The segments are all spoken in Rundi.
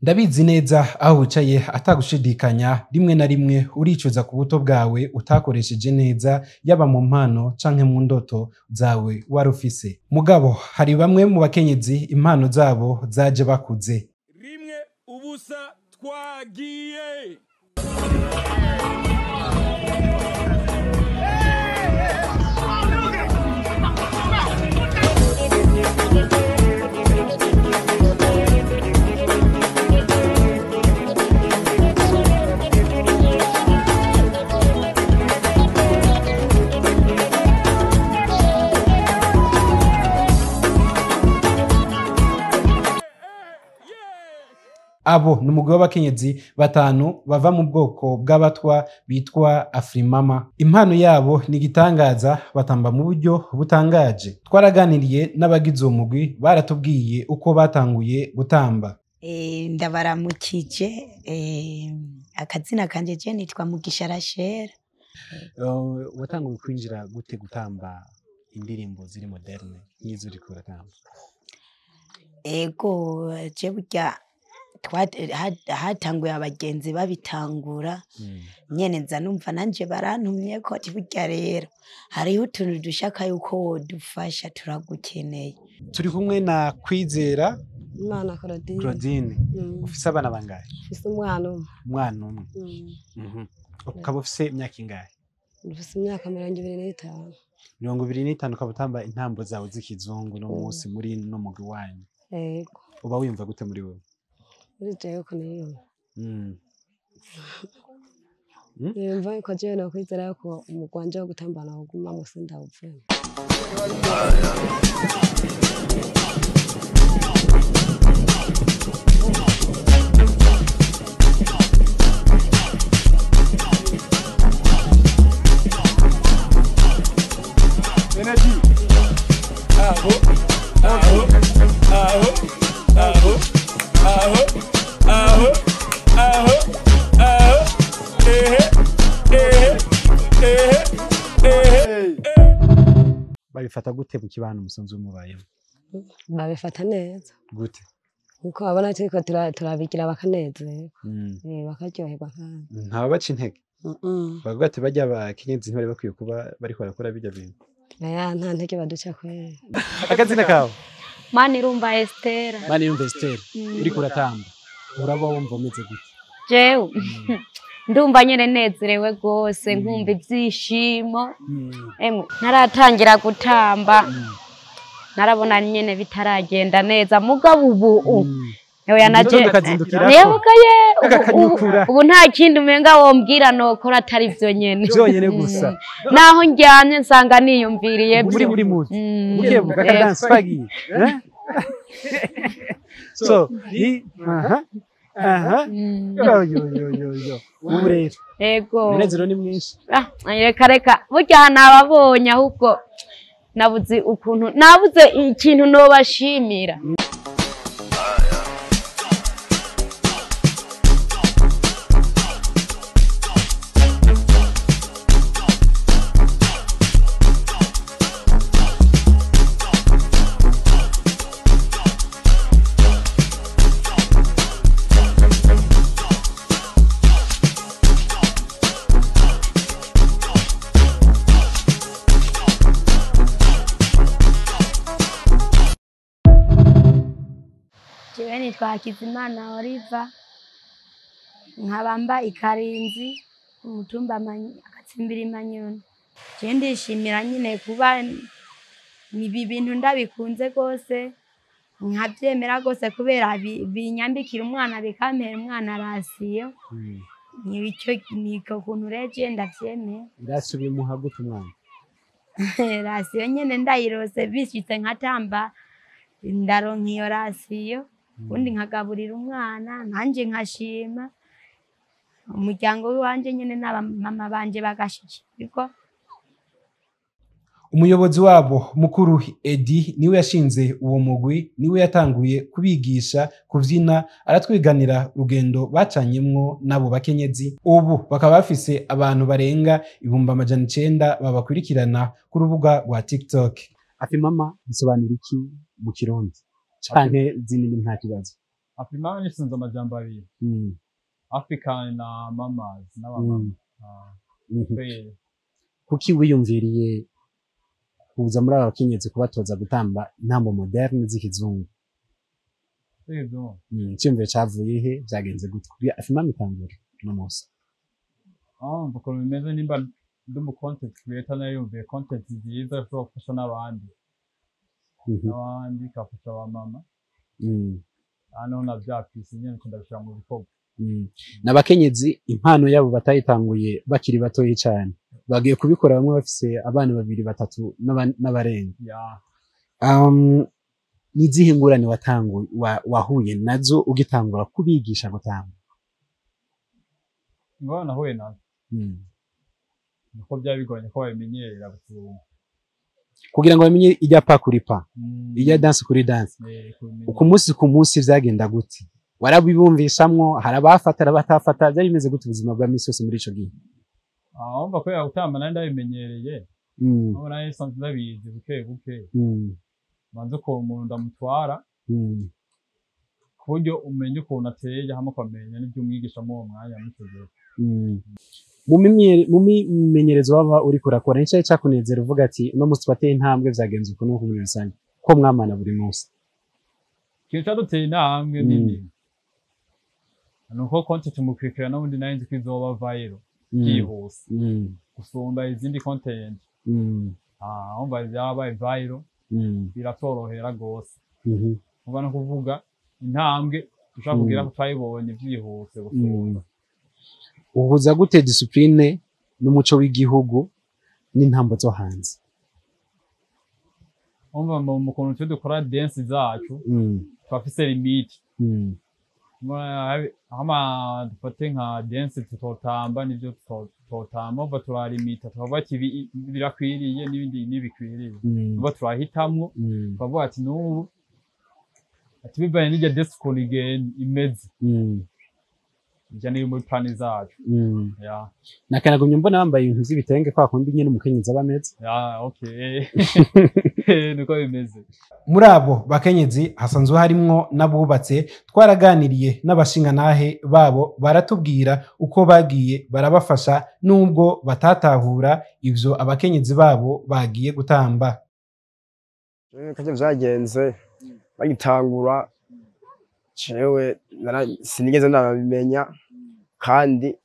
Ndabizi neza aho wicaye atagushidikanya rimwe na rimwe uricuza ku buto bwawe utakoresheje neza yaba mu mpano canke mu ndoto zawe warufise. Mugabo hari bamwe mu bakenyezi impano zabo zaje bakuze. Rimwe ubusa twagiye. Abo numugwi w'abakenyezi batanu bava mu bwoko bw'abatwa bitwa Afrimama. Impano yabo ni gitangaza, batamba mu buryo butangaje. Twaraganiriye n'abagize uwo mugwi baratubwiye uko batanguye gutamba. Ndabaramukije, akazina kanje je nitwa Mugisha Rachel. Watanguye kwinjira gute gutamba indirimbo ziri moderne nk'izo uriko uratamba? Ego je burya hatanguye abagenzi babitangura nyene nza numva nanje barantumye ko ati burya rero hariho utuntu dushaka yuko wodufasha turagukeneye. Turi kumwe na Kwizera Imana Claudine. Ufise abana bangahe? Ufise umwana umwe. Ukaba ufise imyaka ingahe? Ufise imyaka 25. 25 ukaba utamba intambo zawe z'ikizungu no munsi muri no mugwi wanyu. Yego. Uba wiyumva gute muri wewe? Uriteyo kuneyo. Yumva ko je no kwizera ko umugwanje wo gutambana uguma musinda upfe. Babifata gute mu kibano musanzu w'umubayemo? Babifata neza. Gute? Nkuko babona turiko turabigira bakanezerwa. Bakaryoherwa kandi. Ntaba baca intege? Bavuga ati bajya abakenyezi ntibari bakwiye kuba bariko barakora bijya bintu. Nta ntege baduca kwera. Akazina kawe? Manirumva Esther. Manirumva Esther. Uriko uratamba. Uraba wumva umeze gute? Jewe ndumva nyene nezerewe gose nkumva ivyishimo. Emwe naratangira gutamba. Narabona nyene bitaragenda neza mugabo ubu yewe yanaje nebukaye ubu nta kindi umenga wombwira nokora atari vyo nyene. Vyonyene gusa. Naho njyanye nsanga niyumviriye buri muzi. Ukebuka ka dance pagiye. So, yo. Umurero. Ego. Munezero ni mwinshi. Reka burya nababonye ahubwo nabuze ukuntu nabuze ikintu nobashimira. Jewe Twakizimana Oliva nkabamba ikarinzi umutumba akatsimbira Manyoni. Je ndishimira nyine kuba nibi bintu ndabikunze gose nkabyemera gose kubera binyambikira umwana bikampera umwana Rasiyo. Nico niko kuntu reje ndavyemera. Ndasubiye muhaguta umwana. Rasiyo nyene ndayirose bishitse nkatamba ndaronka iyo Rasiyo. Undi nkagaburira umwana nanje nkashima umuryango wanje nyene n'abamama banje bagashikirwa. Umuyobozi wabo mukuru Edi niwe yashinze uwo mugwi, niwe yatanguye kubigisha kuvyina, aratwiganira urugendo bacanyemwo nabo bakenyezi. Ubu bakaba bafise abantu barenga 900 babakurikirana ku rubuga rwa TikTok. Afrimama bisobanura iki mu Kirundi? Canke zinini nta kibazo? Afrimama nisunze amajambo abiri. African na mamas n'abamama. Kweli. Kuki wiyumviriye kuza muri aba bakenyezi kubatoza gutamba intambo moderne z'ikizungu? Yego. Icyumviro cyavuye he, byagenze gute kuri Afrimama itangura no munsi? Kuko bimeze nimba ndi mu content creator nayo yumviye content nziza yo gufasha n'abandi. N'abandi kafasha abamama. Hano navyapfise nyene ndabishira mu bikorwa. N'abakenyezi impano yabo batayitanguye bakiri batoyi cyane, bagiye kubikora bamwe bafise abana 2 3 n'abarenga. Nizihe ngurane wahuye nazo ugitangura kubigisha gutamba? Ngo nahuye nazo nuko byabigoranye ko babimenyerera gusubira kugira ngo bamenye ijya pa kuri pa, ijya dance kuri dance. Uko munsi ku munsi vyagenda gute? Warabibumvishamwo, harabafatara batafata, byari bimeze gute ubuzima bwa misi yose muri ico gihe? Umva ko yagutamba nandi ndabimenyereye. Ubona yese ndabizi buke buke. Manzo ko umuntu ndamutwara. Kuburyo umenye ukuntu ateye hamwe kwamenya n'ibyo umwigisha mu mwanya mutegeka. Mu mimenyerezo waba uri kurakora nicyo cyakunezera uvuga ati no musi twateye intambwe byagenze uko nuko muri rusange ko mwamana buri munsi? Kintu cyaduteye intambwe nini nuko content mukwikira n'ubundi nayo nzi ko izoba viral byihuse gusumba izindi content. Umva byabaye viral biratorohera gose. Umva no kuvuga intambwe dushaka kugira ko twayibonye byihuse gusumba. Uhuza gute discipline n'umuco w'igihugu n'intambo zo hanze? Umva mu kuntu dukora dance zacu twafise limit. Hama dufate nka dance tutotamba n'ibyo tutotamba umva turalimita tukavuga ati birakwiriye n'ibindi ntibikwiriye. Umva turahitamwo tukavuga ati n'ubu ati bivanye n'irya dance ukuntu imeze. Jani muri plani zacu. Nakanagumye mbona bambaye ibintu by'ibitenge kwa kundi nyene umukenyezi abameze. Okay. Nuko bimeze. Muri abo bakenyezi hasanzwe harimwo nabubatse, twaraganiriye n'abashingantahe babo baratubwira uko bagiye barabafasha nubwo batatahura ivyo abakenyezi babo bagiye gutamba. Kaje vyagenze bagitangura cewe sinigeze ndabimenya, kandi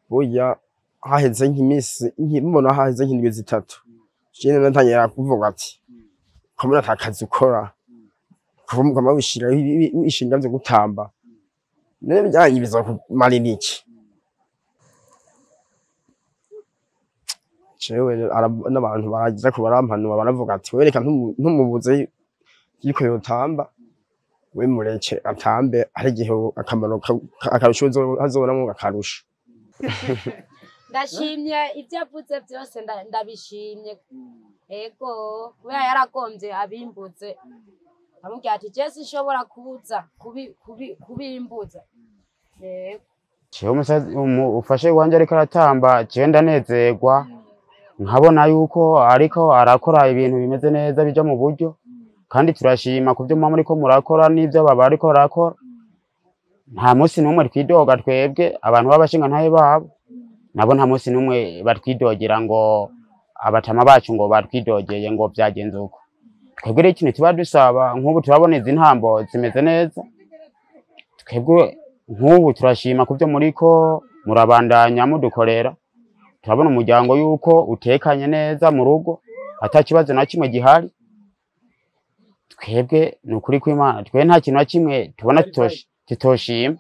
burya haheze nk'imisi mbona haheze nk'indwi 3 cyene natangira kuvuga ati komera atakazi ukora kuvumva wishira wishinga byo gutamba nene byanyibiza kumara iki cewe n'abantu baragize ko barampanura baravuga ati wereka ntumubuze yiko yotamba we mureke atambe ari gihe akamaro akarusho hazobonamo akarusho. Ndashimye ibyo avuze byose ndabishimye. Ego kubera yaragombye abimbuze amubwira ati Jesse ishobora kubuza kubimbuza. Cyo ufashe wanje ariko aratamba cyenda nezerwa nkabona yuko ariko arakora ibintu bimeze neza bija mu buryo, kandi turashima kuvyo muri ko murakora n'ivyo baba ariko barakora. Nta munsi numwe twidoga twebwe abantu babashinga ntaye babo, nabo nta munsi numwe batwidogera ngo abatama bacu ngo batwidogeye ngo byagenze uko. Twebwe ikintu tuba dusaba nk'ubu turaboneza intambo zimeze neza, twebwe nk'ubu turashima kuvyo muri ko murabandanya mudukorera, turabona umuryango yuko utekanye neza mu rugo atakibazo na kimwe gihari. Twebwe nukuri kw'Imana twe nta kintu na kimwe tubona tutoshima.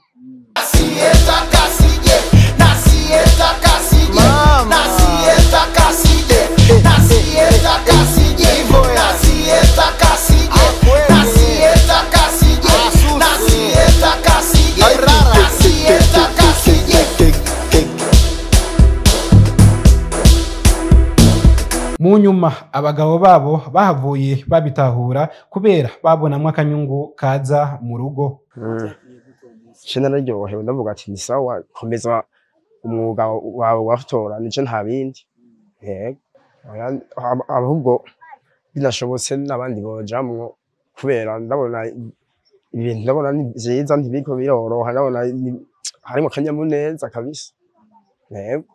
Mu nyuma abagabo babo bahavuye babitahura kubera babonamwe akanyungu kaza mu rugo. Cena naryohewe ndavuga ati ni sawa, komeza umwuga wawe wafutora nice nta bindi. Yego ahubwo binashobotse n'abandi bojamwo kubera ndabona ibintu ndabona ni vyiza ntibiko biroroha ndabona harimo akanyamuneza kabisa yego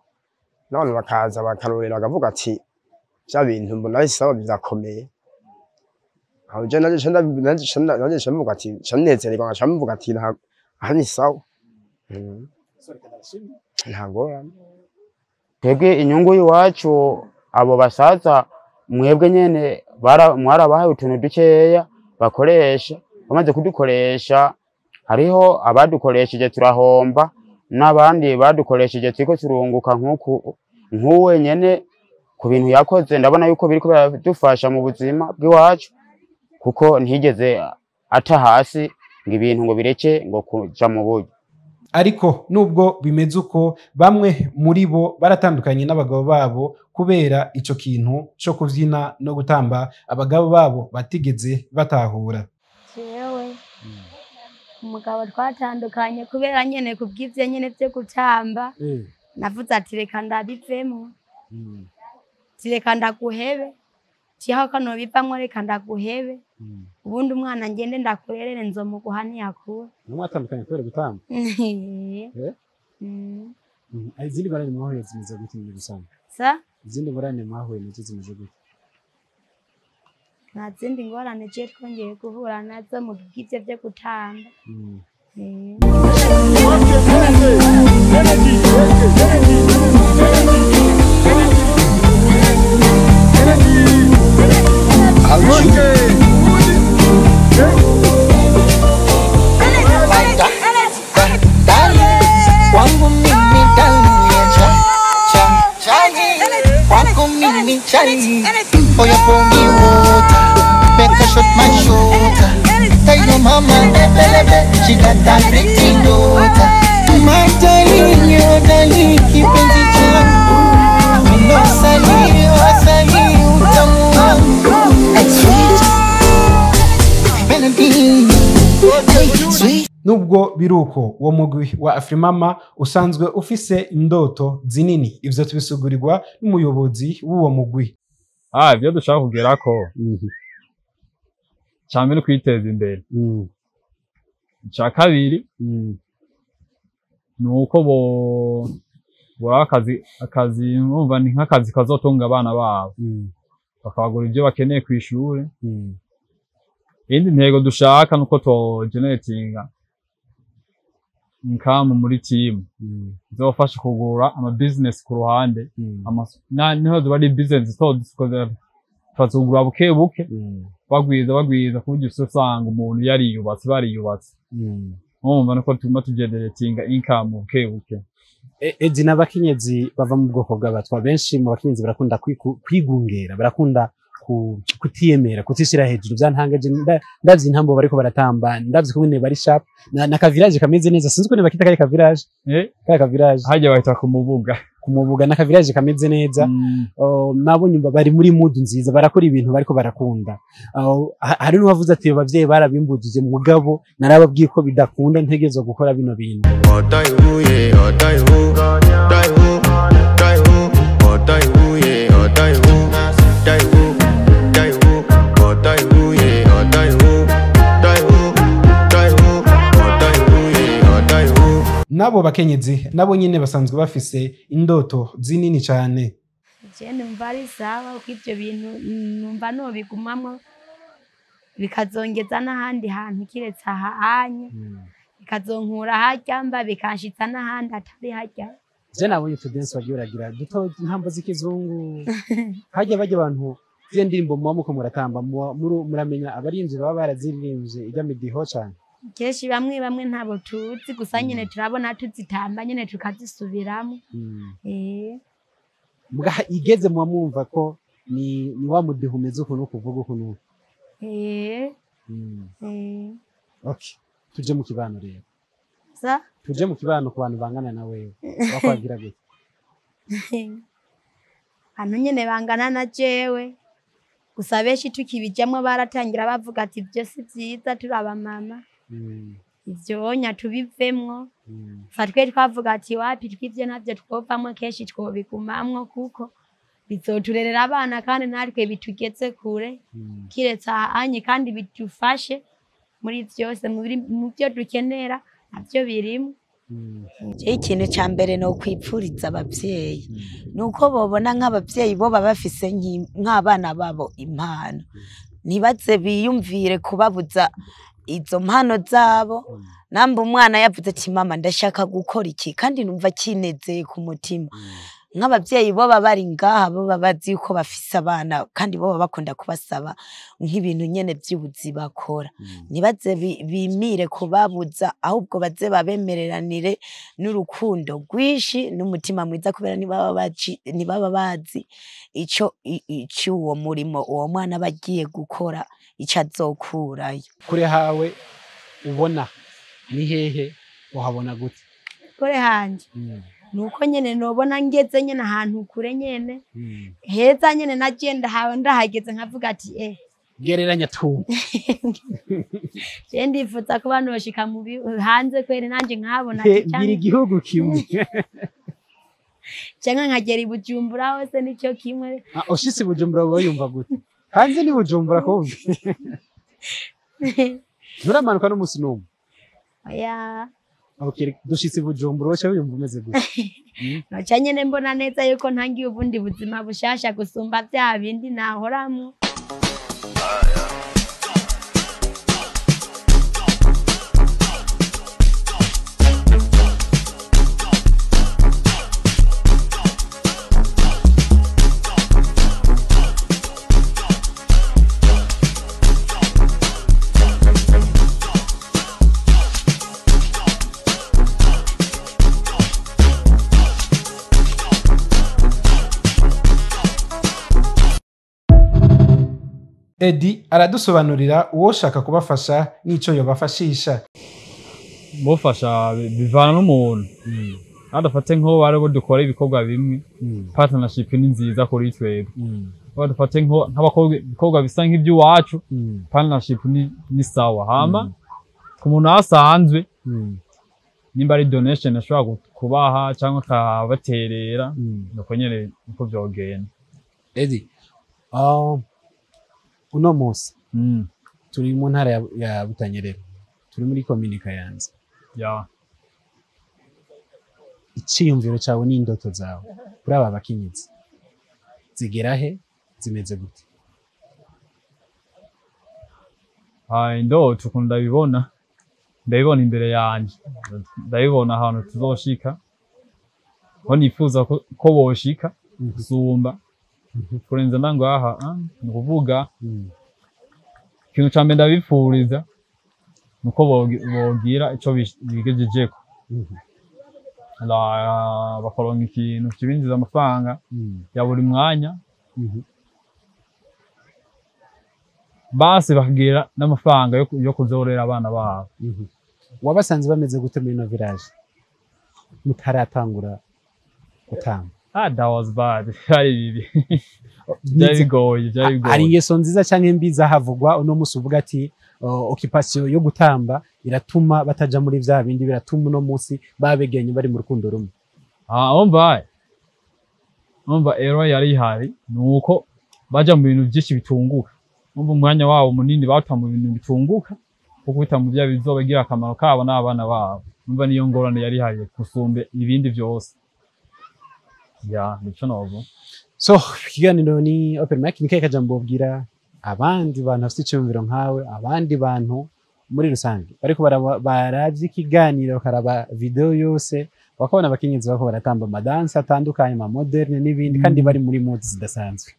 n'abantu bakaza bakarorera bakavuga ati vya bintu mbona ari sawa birakomeye aho je naje ndavuga ati canezererwa ngaca mvuga ati aha ni sawa ntangorane twebwe inyungu y'iwacu abo basaza mwebwe nyene mwarabahaye utuntu dukeya bakoresha bamaze kudukoresha hariho abadukoresheje turahomba n'abandi badukoresheje turiko turunguka nk'uwe nyene ku bintu yakoze ndabona yuko biriko biradufasha mu buzima bw'iwacu kuko ntigeze ata hasi ngo ibintu ngo bireke ngo kuja mu buryo ariko nubwo bimeze uko bamwe muri bo baratandukanye n'abagabo babo kubera ico kintu co kuvyina no gutamba abagabo babo batigeze batahura jewe umugabo twatandukanye kubera nyene kubw'ivyo nyene vyo gutamba navuze ati reka ndabivemo reka ndaguhebe tiho kano bivamwo reka ndaguhebe ubundi umwana ngende ndakurerere nzomuguha ntiyakura mwatandukanye kubera gutamba izindi ngorane mwahuye zimeze gute muri rusange izindi ngorane mwahuye nazo zimeze gute nta zindi ngorane je twongeye guhura nazo mu bw'ivyo vyo gutamba Oh, you pour me water, make her shut my shoulder. Tell your mama, she got that pretty daughter. My darling, your darling, keep it changu. No sali, wasali, utamu. Sweet melody, sweet. Nubwo biruko uwo mugwi wa Afrimama usanzwe ufise indoto zinini ivyo tubisugurirwa n'umuyobozi w'uwo mugwi. Ivyo dushaka kugerako cyane no kwiteza imbere. Ica kabiri nuko bo akazi numva ni nk'akazi kazotunga abana babo bakabagura ibyo bakeneye ku ishure. Indi ntego dushaka nuko to generatinga income muri team zofasha kugura ama business ku ruhande niho bari business twazugura buke buke bagwiza kuburyo usanga umuntu yariyubatse bariyubatse umva nuko tuma tugeneratinga income buke buke. Edi n'abakenyezi bava mu bwoko bw'abatwa benshi mu bakenyezi barakunda kwigungera barakunda kutiyemera kutishira hejuru byantangaje ndavye intambo bariko baratamba ndavye kumwe bari sharp na ka village kameze neza sinzi ko ne bakita kare ka village ka village haje bahita kumubuga na ka village kameze neza nabonye bari muri mood nziza barakora ibintu bariko barakunda hari n'uwavuze ati abavyeyi barabimbujije mu mugabo narababwiye ko bidakunda ntegezo gukora bino bintu nabo bakenyezi nabo nyene basanzwe bafise indoto zinini cyane. Je numva ari sawa uko ivyo bintu numva no bigumamwo bikazongeza n'ahandi hantu kiretse ahanye bikazonkura harya mba bikanshitsa n'ahandi atari harya. Je nabonye tudence bagiragira duto ntambo z'ikizungu harya bajya abantu z'indi ndirimbo muko muratamba muramenya abarinzi baba barazirimbye ijya midiho cyane. Keshi bamwe ntabo tuzi gusa nyene turabona tuzitamba nyene tukazisubiramo. Muga igeze mu mwumva ko ni wa mudihumeze ukuntu kuvuga ukuntu. Okay, tuje mu kibano rero. Tuje mu kibano ku bantu bangana na wewe. Bakwagira gute? Hano nyene bangana na jewe. Gusa benshi tukibijamwe baratangira bavuga ati byo si byiza turaba mama. Ivyo nya tubivemwo fatwe twavuga ati wapi twivye navyo twovamwo keshi twobigumamwo kuko bizoturerera abana kandi natwe bitugeze kure kiretse anye kandi bitufashe muri vyose mu byo dukenera navyo birimo. Ikintu ca mbere no kwipfuriza abavyeyi nuko bobona nk'abavyeyi bo bafise nk'abana babo impano ntibaze biyumvire kubabuza izo mpano zabo. Namba umwana yavuze ati mama ndashaka gukora iki kandi numva kinezeye ku mutima, nk'abavyeyi bo bari ngaha bo babazi uko bafise abana kandi bo bakunda kubasaba nk'ibintu nyene by'ubuzi bakora. Nibaze bimire kubabuza, ahubwo baze babemereranire n'urukundo rwishi n'umutima mwiza, kubera nibaba bazi ico uwo murimo uwo mwana bagiye gukora ico azokurayo. Kure hawe ubona ni hehe uhabona gute? Kure hanje nuko nyene nobona ngeze nyene ahantu kure nyene heza nyene nagenda hawe ndahageze nkavuga ati gereranya tu je ndifuza ko bantu bashika mu hanze kwere nanje nkahabona biri igihugu kimwe cyangwa nkagera i Bujumbura hose nicyo kimwe. Ushitse i Bujumbura wowe yumva gute? Hanze ni Bujumbura kumva nuramanuka n'umunsi n'umwe? Oya. Okay, dushitse i Bujumbura wowe yumva umeze gute? Noca nyene mbona neza yuko ntangiye ubundi buzima bushasha gusumba bya bindi nahoramo. Edi aradusobanurira uwo shaka kubafasha n'ico yobafashisha. Mufasha bivana n'umuntu. Adafate nko bari bo dukora ibikorwa bimwe. Partnership ni nziza kuri twebwe. Badufate nko nk'abakobwa bisa nk'iby'iwacu. Partnership ni sawa. Hama ku muntu asanzwe nimba ari donation ashobora kubaha cyangwa akabaterera nuko nyene uko byogenda. Edi uno munsi turi mu ntara ya Butanyerera, turi muri komine Kayanza. Iciyumviro cyawe n'indoto zawe kuri aba bakenyezi zigera he, zimeze gute? Indoto ndabibona imbere yanjye, ndabibona ahantu tuzoshika, ko nifuza ko boshika gusumba kurenza nango aha nukuvuga ikintu ca mbere ndabifuriza nuko bogira ico bigejejeko bakoronka ikintu kibinjiza amafaranga ya buri mwanya, basi bakagira n'amafaranga yo kuzorera abana babo. Wabasanze bameze gute muri no village mutaratangura gutanga? That was bad. Hari bibi. Byarigoye. Hari ingeso nziza cyangwa mbi zahavugwa uno musi uvuga ati occupation yo gutamba iratuma bataja muri vya bindi, biratuma uno musi babegenye bari mu rukundo rumwe? Umva ero yari hari nuko baja mu bintu byinshi bitunguka. Umva umwanya wabo munini bata mu bintu bitunguka kuko bitamu bya bizobagira akamaro kabo n'abana babo. Umva niyo ngorane yari hari kusumbe ibindi byose. Nico novo. So ikiganiro ni Open Mic, ni keka jambo bwira abandi bantu bafite icyumviro nkawe, abandi bantu muri rusange ariko baravye ikiganiro karaba video yose bakabona abakenyezi bako baratamba amadansi atandukanye, ama moderne n'ibindi kandi bari muri mode zidasanzwe.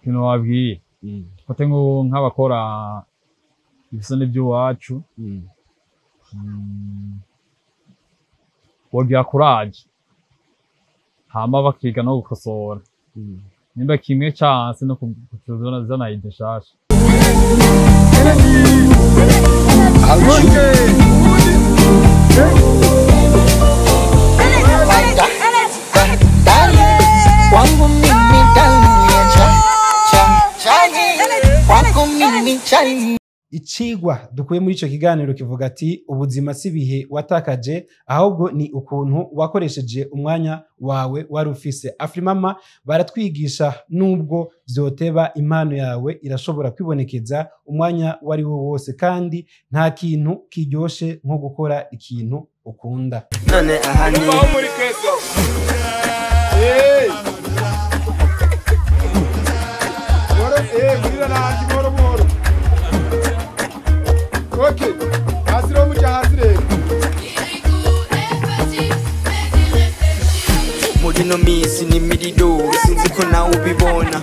Kino wabwiye fate nk'abakora ibisone by'iwacu wogira courage hama bakiga no gukosora nimba kimwe chance no kuzona zana ideshasha. Wangu mimi ndani ya cha cha wangu mimi chani. icigwa dukuye muri ico kiganiro kivuga ati ubuzima si bihe watakaje ahubwo ni ukuntu wakoresheje umwanya wawe wari ufise. Afrimama baratwigisha nubwo vyoteba impano yawe irashobora kwibonekeza umwanya wari wo wose kandi nta kintu kiryoshe nko gukora ikintu ukunda. None ahani murira nandi moro moro. Okay, hasiro mucha hasire. Muri no misi ni mirido sinzi ko nawe ubibona.